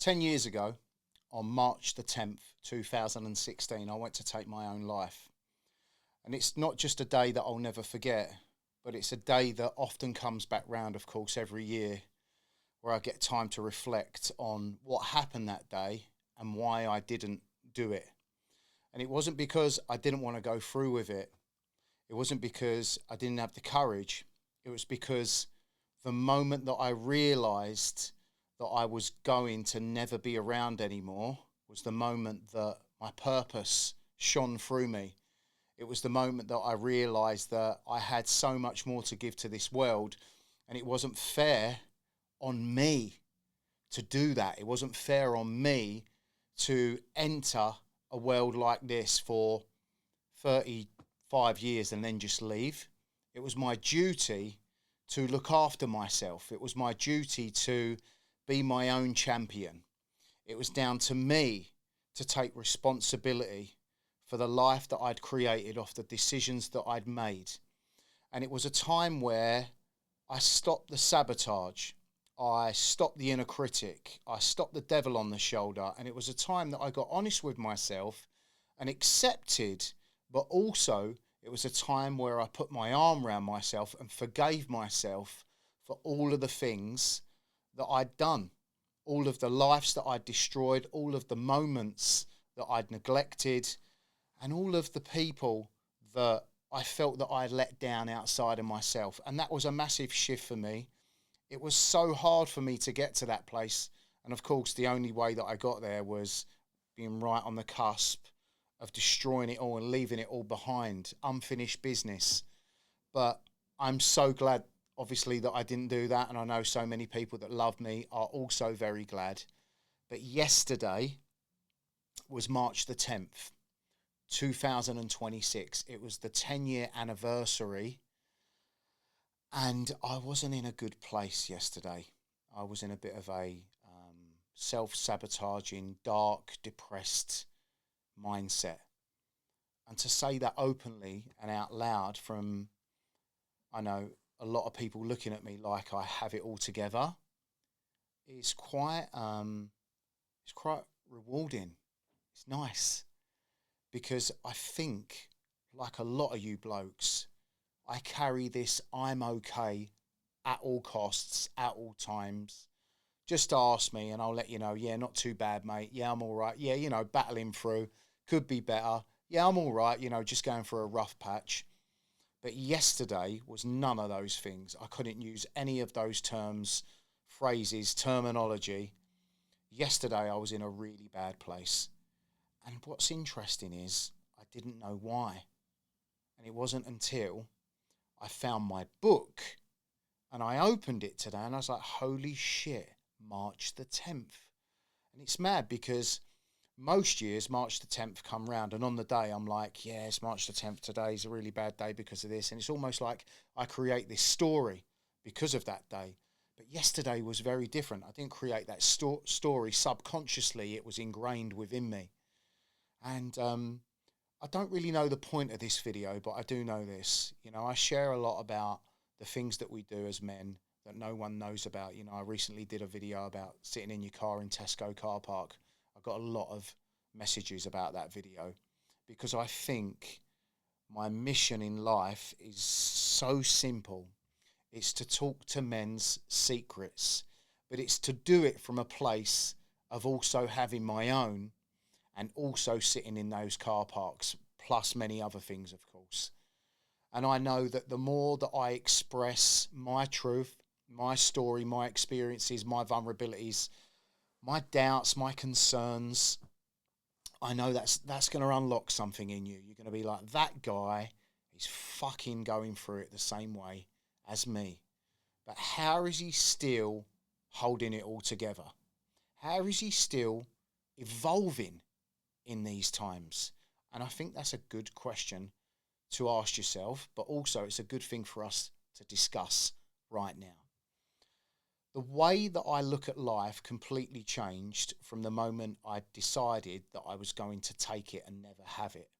10 years ago, on March the 10th, 2016, I went to take my own life. And it's not just a day that I'll never forget, but it's a day that often comes back round, of course, every year, where I get time to reflect on what happened that day and why I didn't do it. And it wasn't because I didn't want to go through with it. It wasn't because I didn't have the courage. It was because the moment that I realized that I was going to never be around anymore was the moment that my purpose shone through me. It was the moment that I realized that I had so much more to give to this world, and it wasn't fair on me to do that. It wasn't fair on me to enter a world like this for 35 years and then just leave. It was my duty to look after myself. It was my duty to be my own champion. It was down to me to take responsibility for the life that I'd created off the decisions that I'd made. And it was a time where I stopped the sabotage. I stopped the inner critic. I stopped the devil on the shoulder. And it was a time that I got honest with myself and accepted, but also it was a time where I put my arm around myself and forgave myself for all of the things that I'd done, all of the lives that I'd destroyed, all of the moments that I'd neglected, and all of the people that I felt that I let down outside of myself. And that was a massive shift for me. It was so hard for me to get to that place. And of course, the only way that I got there was being right on the cusp of destroying it all and leaving it all behind, unfinished business. But I'm so glad, obviously, that I didn't do that. And I know so many people that love me are also very glad. But yesterday was March the 10th. 2026. It was the 10-year anniversary, and I wasn't in a good place yesterday. I was in a bit of a self-sabotaging, dark, depressed mindset. And to say that openly and out loud from, I know, a lot of people looking at me like I have it all together, is quite rewarding. It's nice. Because I think, like a lot of you blokes, I carry this I'm okay at all costs, at all times. Just ask me and I'll let you know, yeah, not too bad, mate. Yeah, I'm all right. Yeah, battling through. Could be better. Yeah, I'm all right, just going through a rough patch. But yesterday was none of those things. I couldn't use any of those terms, phrases, terminology. Yesterday I was in a really bad place. And what's interesting is I didn't know why. And it wasn't until I found my book and I opened it today and I was like, holy shit, March the 10th. And it's mad because most years March the 10th come round and on the day I'm like, yeah, it's March the 10th. Today's a really bad day because of this. And it's almost like I create this story because of that day. But yesterday was very different. I didn't create that story subconsciously. It was ingrained within me. And I don't really know the point of this video, but I do know this. I share a lot about the things that we do as men that no one knows about. I recently did a video about sitting in your car in Tesco car park. I got a lot of messages about that video because I think my mission in life is so simple. It's to talk to men's secrets, but it's to do it from a place of also having my own and also sitting in those car parks, plus many other things, of course. And I know that the more that I express my truth, my story, my experiences, my vulnerabilities, my doubts, my concerns, I know that's going to unlock something in you. You're going to be like, that guy is fucking going through it the same way as me. But how is he still holding it all together? How is he still evolving in these times? And I think that's a good question to ask yourself, but also it's a good thing for us to discuss right now. The way that I look at life completely changed from the moment I decided that I was going to take it and never have it.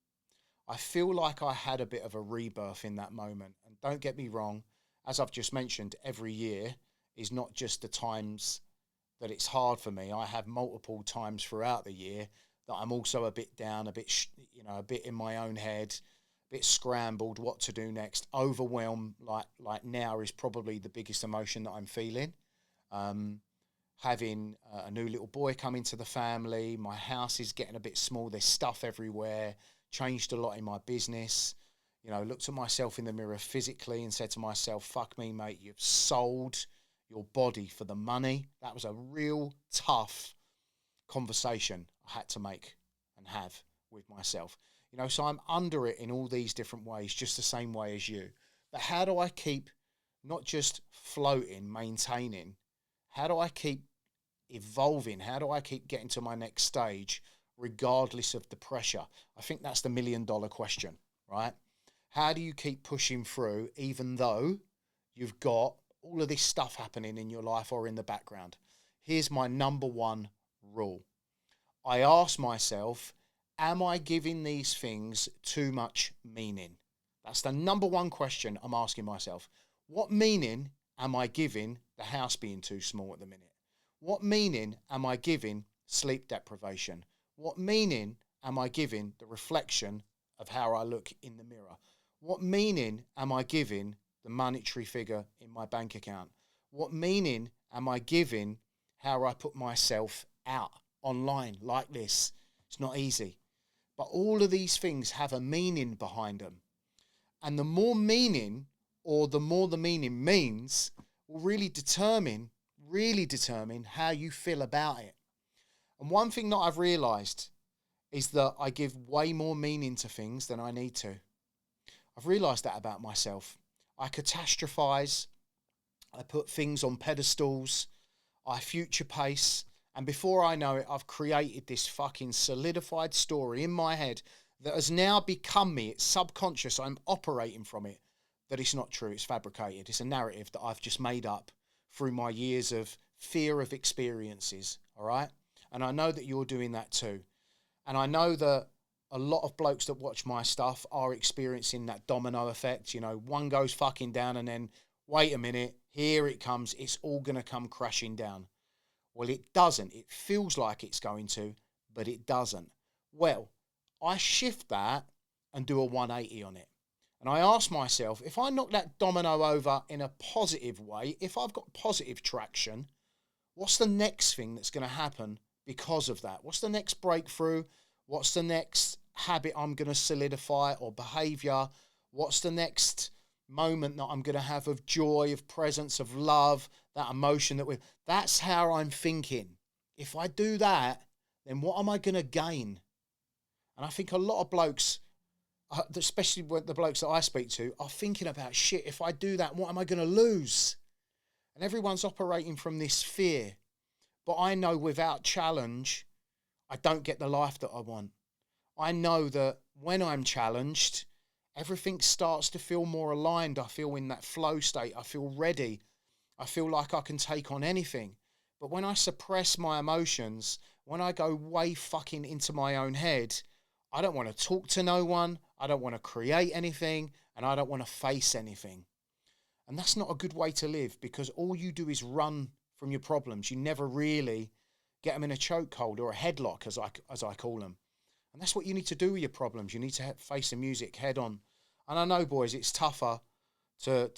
I feel like I had a bit of a rebirth in that moment. And don't get me wrong, as I've just mentioned, every year is not just the times that it's hard for me. I have multiple times throughout the year that I'm also a bit down, a bit, a bit in my own head, a bit scrambled, what to do next. Overwhelmed, like now, is probably the biggest emotion that I'm feeling. Having a new little boy come into the family, my house is getting a bit small. There's stuff everywhere. Changed a lot in my business. Looked at myself in the mirror physically and said to myself, "Fuck me, mate. You've sold your body for the money." That was a real tough conversation I had to make and have with myself. So I'm under it in all these different ways, just the same way as you. But how do I keep not just floating, maintaining? How do I keep evolving? How do I keep getting to my next stage regardless of the pressure? I think that's the $1 million question, right? How do you keep pushing through even though you've got all of this stuff happening in your life or in the background? Here's my number one rule. I ask myself, am I giving these things too much meaning? That's the number one question I'm asking myself. What meaning am I giving the house being too small at the minute? What meaning am I giving sleep deprivation? What meaning am I giving the reflection of how I look in the mirror? What meaning am I giving the monetary figure in my bank account? What meaning am I giving how I put myself out online like this? It's not easy. But all of these things have a meaning behind them. And the more meaning, or the more the meaning means, will really determine how you feel about it. And one thing that I've realised is that I give way more meaning to things than I need to. I've realised that about myself. I catastrophise. I put things on pedestals. I future pace. And before I know it, I've created this fucking solidified story in my head that has now become me. It's subconscious. I'm operating from it. That it's not true. It's fabricated. It's a narrative that I've just made up through my years of fear of experiences. All right? And I know that you're doing that too. And I know that a lot of blokes that watch my stuff are experiencing that domino effect. One goes fucking down and then, wait a minute, here it comes. It's all going to come crashing down. Well, it doesn't. It feels like it's going to, but it doesn't. Well, I shift that and do a 180 on it. And I ask myself, if I knock that domino over in a positive way, if I've got positive traction, what's the next thing that's going to happen because of that? What's the next breakthrough? What's the next habit I'm going to solidify or behavior? What's the next moment that I'm going to have of joy, of presence, of love, that emotion that's how I'm thinking. If I do that, then what am I going to gain? And I think a lot of blokes, especially the blokes that I speak to, are thinking about, shit, if I do that, what am I going to lose? And everyone's operating from this fear. But I know without challenge, I don't get the life that I want. I know that when I'm challenged, everything starts to feel more aligned. I feel in that flow state. I feel ready. I feel like I can take on anything. But when I suppress my emotions, when I go way fucking into my own head, I don't want to talk to no one. I don't want to create anything. And I don't want to face anything. And that's not a good way to live, because all you do is run from your problems. You never really get them in a chokehold or a headlock, as I call them. And that's what you need to do with your problems. You need to face the music head on. And I know, boys, it's tougher to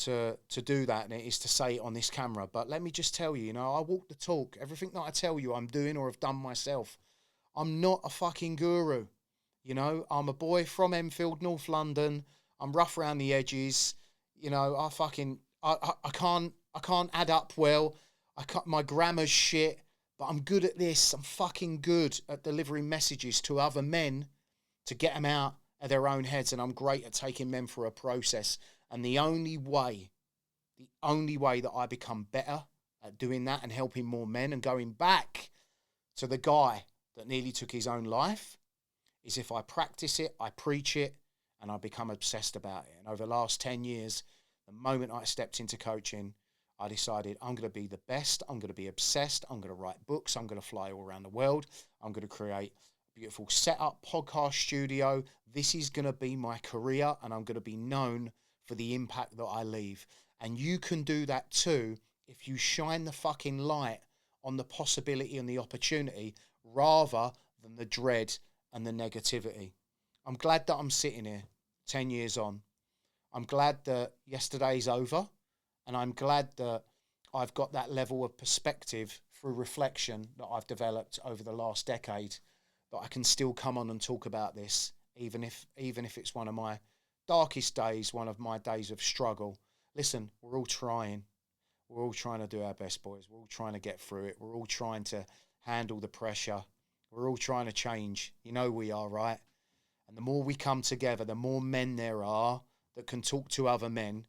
do that than it is to say it on this camera. But let me just tell you, I walk the talk. Everything that I tell you I'm doing or have done myself. I'm not a fucking guru. I'm a boy from Enfield, North London. I'm rough around the edges. I can't add up well. My grammar's shit. But I'm good at this. I'm fucking good at delivering messages to other men to get them out of their own heads. And I'm great at taking men through a process. And the only way that I become better at doing that and helping more men and going back to the guy that nearly took his own life is if I practice it, I preach it, and I become obsessed about it. And over the last 10 years, the moment I stepped into coaching, I decided I'm going to be the best. I'm going to be obsessed. I'm going to write books. I'm going to fly all around the world. I'm going to create a beautiful setup, podcast studio. This is going to be my career, and I'm going to be known for the impact that I leave. And you can do that too if you shine the fucking light on the possibility and the opportunity rather than the dread and the negativity. I'm glad that I'm sitting here 10 years on. I'm glad that yesterday's over, and I'm glad that I've got that level of perspective through reflection that I've developed over the last decade, that I can still come on and talk about this, even if it's one of my darkest days, one of my days of struggle. Listen, we're all trying. We're all trying to do our best, boys. We're all trying to get through it. We're all trying to handle the pressure. We're all trying to change. You know we are, right? And the more we come together, the more men there are that can talk to other men,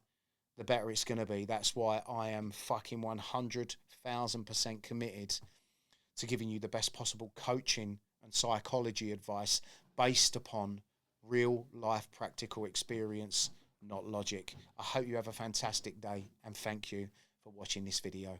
the better it's going to be. That's why I am fucking 100,000% committed to giving you the best possible coaching and psychology advice based upon real life practical experience, not logic. I hope you have a fantastic day, and thank you for watching this video.